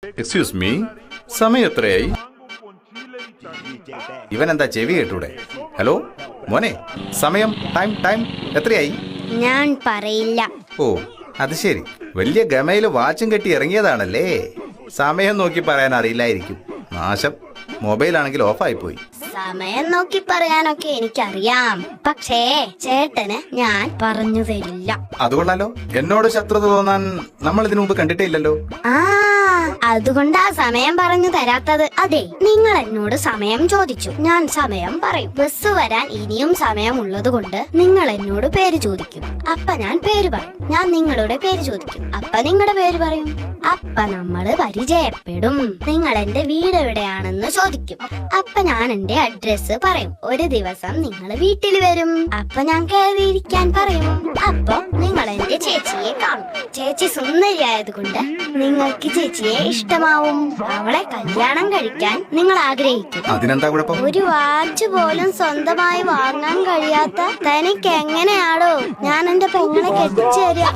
Excuse me, സമയം എത്രയായി? ഇവനെന്താ ചെവി കേട്ടൂടെ? ഹലോ മോനെ, സമയം ടൈം ടൈം എത്രയായി? ഞാൻ പറയില്ല. ഓ അത് ശരി, വലിയ ഗമയില് വാച്ചും കെട്ടി ഇറങ്ങിയതാണല്ലേ. സമയം നോക്കി പറയാൻ അറിയില്ലായിരിക്കും. നാശം, മൊബൈലാണെങ്കിൽ ഓഫായി പോയി. സമയം നോക്കി പറയാനൊക്കെ എനിക്കറിയാം, പക്ഷേ ചേട്ടന് ഞാൻ പറഞ്ഞു തരില്ല. അതുകൊണ്ടല്ലോ എന്നോട് ശത്രുത തോന്നാൻ നമ്മൾ ഇതിനു മുമ്പ് കണ്ടിട്ടേ ഇല്ലല്ലോ. ആ അതുകൊണ്ടാ സമയം പറഞ്ഞു തരാത്തത്. അതെ, നിങ്ങൾ എന്നോട് സമയം ചോദിച്ചു, ഞാൻ സമയം പറയും. ബസ് വരാൻ ഇനിയും സമയമുള്ളത് കൊണ്ട് നിങ്ങൾ എന്നോട് പേര് ചോദിക്കും, അപ്പ ഞാൻ പേര് പറയും. ഞാൻ നിങ്ങളുടെ പേര് ചോദിക്കും, അപ്പ നിങ്ങളുടെ പേര് പറയും. അപ്പ നമ്മള് പരിചയപ്പെടും. നിങ്ങൾ എന്റെ വീട് എവിടെയാണെന്ന് ചോദിക്കും, അപ്പ ഞാൻ എന്റെ അഡ്രസ് പറയും. ഒരു ദിവസം നിങ്ങൾ വീട്ടിൽ വരും, അപ്പൊ ഞാൻ കയറിയിരിക്കാൻ പറയും. അപ്പൊ നിങ്ങൾ എന്റെ ചേച്ചിയെ കാണും. ചേച്ചി സുന്ദരിയായതുകൊണ്ട് നിങ്ങൾക്ക് ചേച്ചിയെ ഇഷ്ടമാവും. അവളെ കല്യാണം കഴിക്കാൻ നിങ്ങൾ ആഗ്രഹിക്കും. അതിനെന്താ കുഴപ്പം? ഒരു വാച്ച് പോലും സ്വന്തമായി വാങ്ങാൻ കഴിയാത്ത തനിക്ക് എങ്ങനെയാണോ ഞാൻ എന്റെ പെങ്ങളെ കെട്ടിച്ചു തരിക?